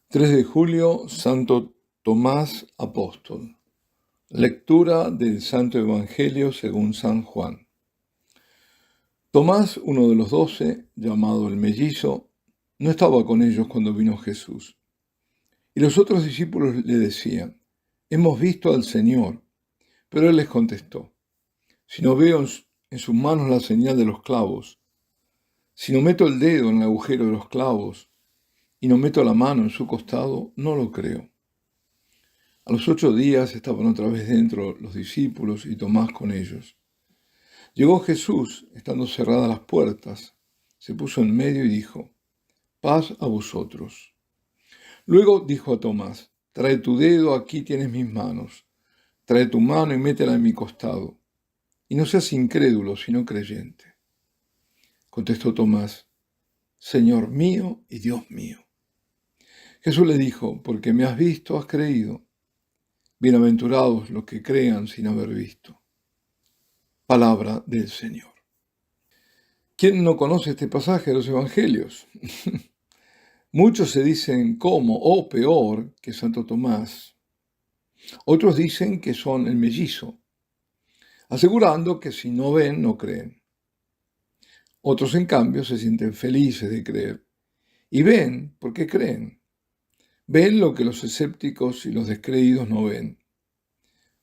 3 de julio, Santo Tomás Apóstol. Lectura del Santo Evangelio según San Juan. Tomás, uno de los 12, llamado el Mellizo, no estaba con ellos cuando vino Jesús. Y los otros discípulos le decían: «Hemos visto al Señor». Pero él les contestó: «Si no veo en sus manos la señal de los clavos, si no meto el dedo en el agujero de los clavos y no meto la mano en su costado, no lo creo». A los 8 días estaban otra vez dentro los discípulos y Tomás con ellos. Llegó Jesús, estando cerradas las puertas, se puso en medio y dijo: «Paz a vosotros». Luego dijo a Tomás: «Trae tu dedo, aquí tienes mis manos. Trae tu mano y métela en mi costado. Y no seas incrédulo, sino creyente». Contestó Tomás: «Señor mío y Dios mío». Jesús le dijo: «Porque me has visto, has creído. Bienaventurados los que crean sin haber visto». Palabra del Señor. ¿Quién no conoce este pasaje de los Evangelios? Muchos se dicen como, o peor, que Santo Tomás. Otros dicen que son el mellizo, asegurando que si no ven, no creen. Otros, en cambio, se sienten felices de creer y ven porque creen. Ven lo que los escépticos y los descreídos no ven.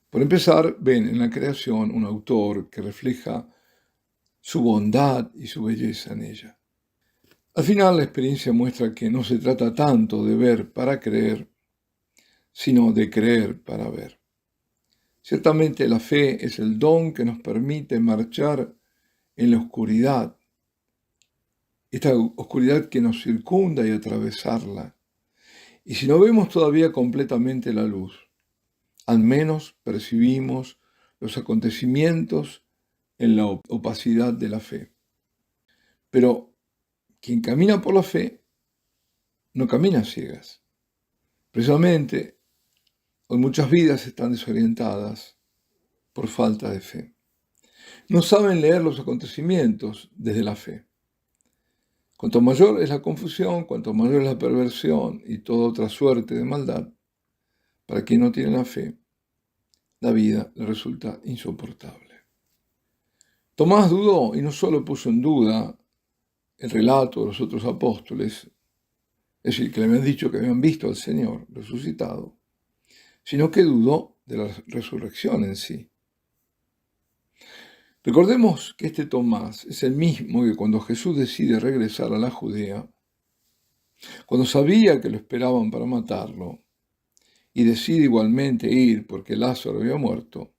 Por empezar, ven en la creación un autor que refleja su bondad y su belleza en ella. Al final, la experiencia muestra que no se trata tanto de ver para creer, sino de creer para ver. Ciertamente la fe es el don que nos permite marchar en la oscuridad, esta oscuridad que nos circunda y atravesarla. Y si no vemos todavía completamente la luz, al menos percibimos los acontecimientos en la opacidad de la fe. Pero quien camina por la fe no camina a ciegas. Precisamente, hoy muchas vidas están desorientadas por falta de fe. No saben leer los acontecimientos desde la fe. Cuanto mayor es la confusión, cuanto mayor es la perversión y toda otra suerte de maldad, para quien no tiene la fe, la vida le resulta insoportable. Tomás dudó y no solo puso en duda el relato de los otros apóstoles, es decir, que le habían dicho que habían visto al Señor resucitado, sino que dudó de la resurrección en sí. Recordemos que este Tomás es el mismo que cuando Jesús decide regresar a la Judea, cuando sabía que lo esperaban para matarlo, y decide igualmente ir porque Lázaro había muerto,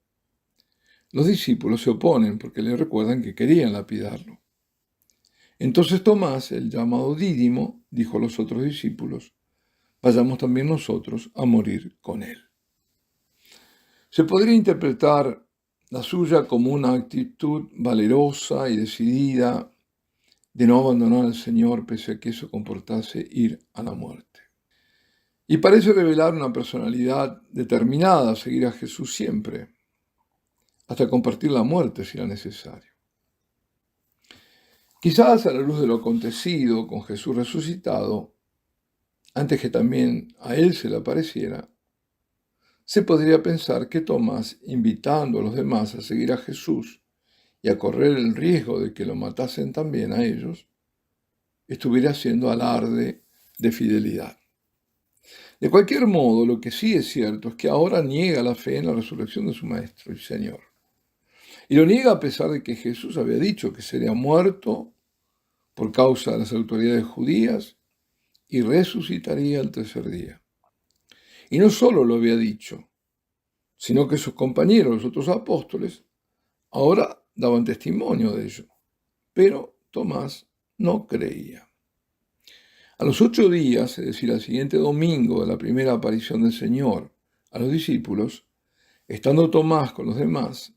los discípulos se oponen porque le recuerdan que querían lapidarlo. Entonces Tomás, el llamado Dídimo, dijo a los otros discípulos: «Vayamos también nosotros a morir con él». Se podría interpretar la suya como una actitud valerosa y decidida de no abandonar al Señor pese a que eso comportase ir a la muerte. Y parece revelar una personalidad determinada a seguir a Jesús siempre, hasta compartir la muerte si era necesario. Quizás a la luz de lo acontecido con Jesús resucitado, antes que también a él se le apareciera, se podría pensar que Tomás, invitando a los demás a seguir a Jesús y a correr el riesgo de que lo matasen también a ellos, estuviera haciendo alarde de fidelidad. De cualquier modo, lo que sí es cierto es que ahora niega la fe en la resurrección de su Maestro y Señor. Y lo niega a pesar de que Jesús había dicho que sería muerto por causa de las autoridades judías y resucitaría al tercer día. Y no solo lo había dicho, sino que sus compañeros, los otros apóstoles, ahora daban testimonio de ello. Pero Tomás no creía. A los 8 días, es decir, al siguiente domingo de la primera aparición del Señor a los discípulos, estando Tomás con los demás,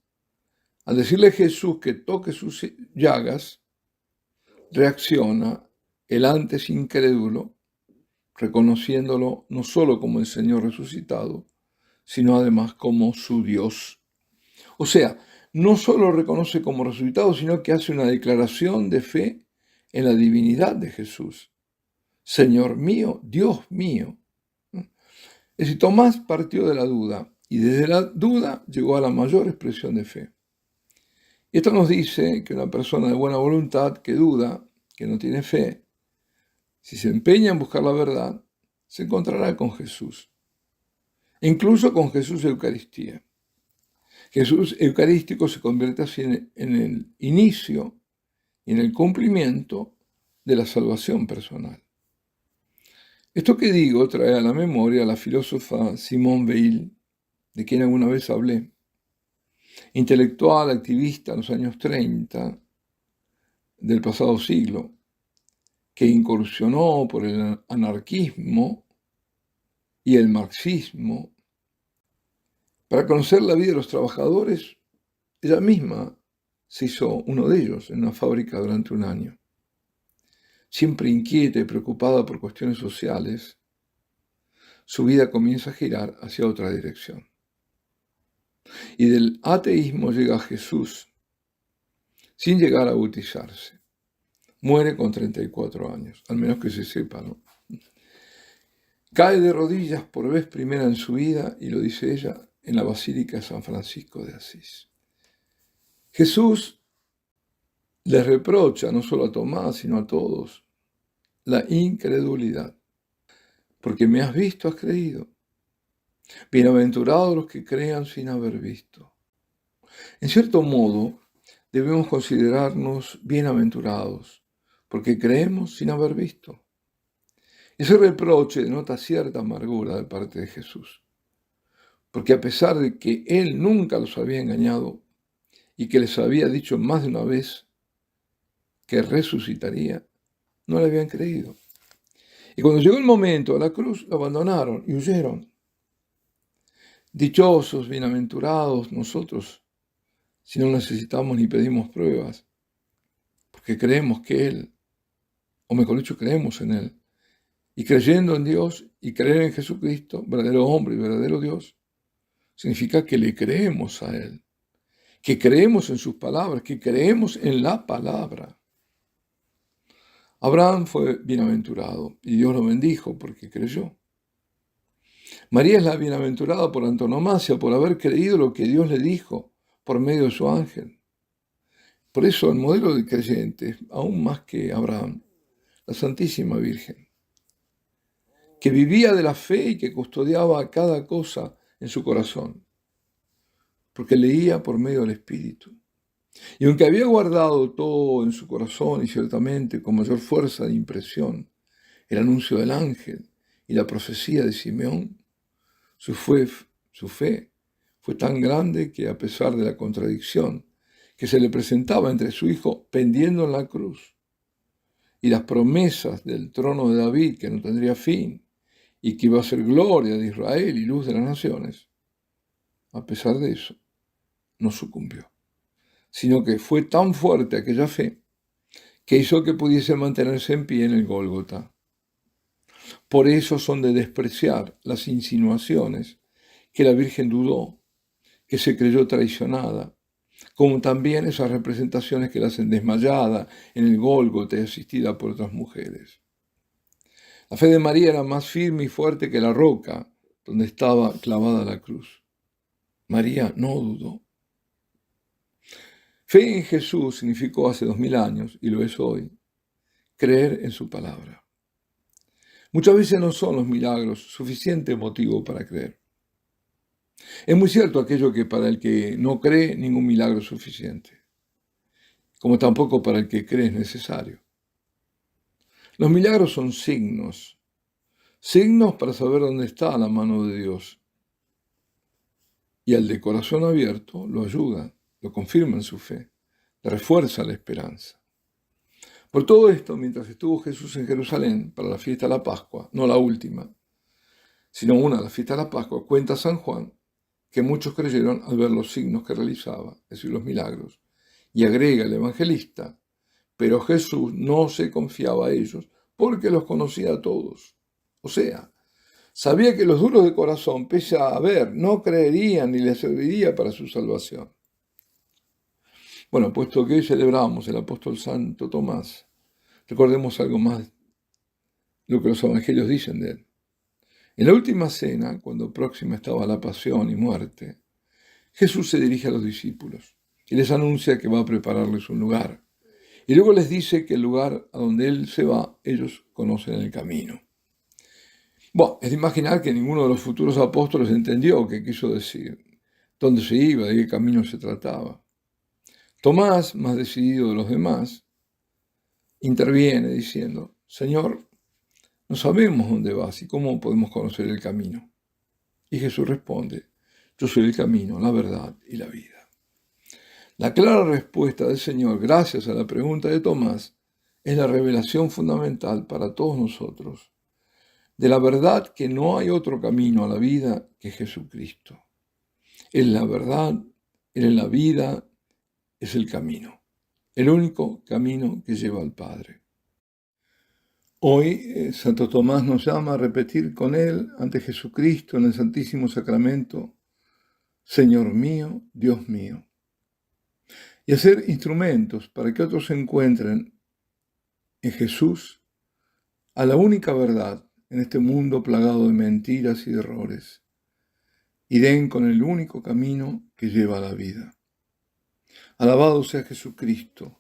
al decirle a Jesús que toque sus llagas, reacciona el antes incrédulo, reconociéndolo no solo como el Señor resucitado, sino además como su Dios. O sea, no solo lo reconoce como resucitado, sino que hace una declaración de fe en la divinidad de Jesús. Señor mío, Dios mío. Es decir, Tomás partió de la duda y desde la duda llegó a la mayor expresión de fe. Esto nos dice que una persona de buena voluntad que duda, que no tiene fe, si se empeña en buscar la verdad, se encontrará con Jesús, incluso con Jesús Eucaristía. Jesús Eucarístico se convierte así en el inicio y en el cumplimiento de la salvación personal. Esto que digo trae a la memoria a la filósofa Simone Weil, de quien alguna vez hablé, intelectual, activista en los años 30 del pasado siglo, que incursionó por el anarquismo y el marxismo. Para conocer la vida de los trabajadores, ella misma se hizo uno de ellos en una fábrica durante un año. Siempre inquieta y preocupada por cuestiones sociales, su vida comienza a girar hacia otra dirección. Y del ateísmo llega a Jesús, sin llegar a bautizarse. Muere con 34 años, al menos que se sepa, ¿no? Cae de rodillas por vez primera en su vida, y lo dice ella, en la Basílica de San Francisco de Asís. Jesús les reprocha, no solo a Tomás, sino a todos, la incredulidad. Porque me has visto, has creído. Bienaventurados los que crean sin haber visto. En cierto modo, debemos considerarnos bienaventurados, porque creemos sin haber visto. Ese reproche denota cierta amargura de parte de Jesús, porque a pesar de que Él nunca los había engañado y que les había dicho más de una vez que resucitaría, no le habían creído. Y cuando llegó el momento de la cruz, lo abandonaron y huyeron. Dichosos, bienaventurados nosotros, si no necesitamos ni pedimos pruebas, porque creemos que Él, o mejor dicho, creemos en Él. Y creyendo en Dios y creer en Jesucristo, verdadero hombre y verdadero Dios, significa que le creemos a Él, que creemos en sus palabras, que creemos en la palabra. Abraham fue bienaventurado y Dios lo bendijo porque creyó. María es la bienaventurada por antonomasia, por haber creído lo que Dios le dijo por medio de su ángel. Por eso el modelo de creyente, aún más que Abraham, la Santísima Virgen, que vivía de la fe y que custodiaba cada cosa en su corazón, porque leía por medio del Espíritu. Y aunque había guardado todo en su corazón y ciertamente con mayor fuerza de impresión el anuncio del ángel y la profecía de Simeón, su fe fue tan grande que a pesar de la contradicción que se le presentaba entre su hijo pendiendo en la cruz y las promesas del trono de David que no tendría fin y que iba a ser gloria de Israel y luz de las naciones, a pesar de eso, no sucumbió, sino que fue tan fuerte aquella fe que hizo que pudiese mantenerse en pie en el Gólgota. Por eso son de despreciar las insinuaciones que la Virgen dudó, que se creyó traicionada, como también esas representaciones que la hacen desmayada en el Gólgota y asistida por otras mujeres. La fe de María era más firme y fuerte que la roca donde estaba clavada la cruz. María no dudó. Fe en Jesús significó hace 2000 años, y lo es hoy, creer en su palabra. Muchas veces no son los milagros suficiente motivo para creer. Es muy cierto aquello que para el que no cree ningún milagro es suficiente, como tampoco para el que cree es necesario. Los milagros son signos para saber dónde está la mano de Dios. Y al de corazón abierto lo ayuda, lo confirma en su fe, le refuerza la esperanza. Por todo esto, mientras estuvo Jesús en Jerusalén para la fiesta de la Pascua, no la última, sino una, la fiesta de la Pascua, cuenta San Juan que muchos creyeron al ver los signos que realizaba, es decir, los milagros, y agrega el evangelista, pero Jesús no se confiaba a ellos porque los conocía a todos. O sea, sabía que los duros de corazón, pese a ver, no creerían ni les serviría para su salvación. Bueno, puesto que hoy celebramos el apóstol Santo Tomás, recordemos algo más, lo que los evangelios dicen de él. En la última cena, cuando próxima estaba la pasión y muerte, Jesús se dirige a los discípulos y les anuncia que va a prepararles un lugar. Y luego les dice que el lugar a donde Él se va, ellos conocen el camino. Bueno, es de imaginar que ninguno de los futuros apóstoles entendió qué quiso decir, dónde se iba, de qué camino se trataba. Tomás, más decidido de los demás, interviene diciendo: Señor, no sabemos dónde vas y cómo podemos conocer el camino. Y Jesús responde: yo soy el camino, la verdad y la vida. La clara respuesta del Señor, gracias a la pregunta de Tomás, es la revelación fundamental para todos nosotros de la verdad que no hay otro camino a la vida que Jesucristo. Él es la verdad, Él es la vida, es el camino, el único camino que lleva al Padre. Hoy Santo Tomás nos llama a repetir con Él ante Jesucristo en el Santísimo Sacramento: Señor mío, Dios mío, y hacer instrumentos para que otros encuentren en Jesús a la única verdad en este mundo plagado de mentiras y de errores, y den con el único camino que lleva a la vida. Alabado sea Jesucristo,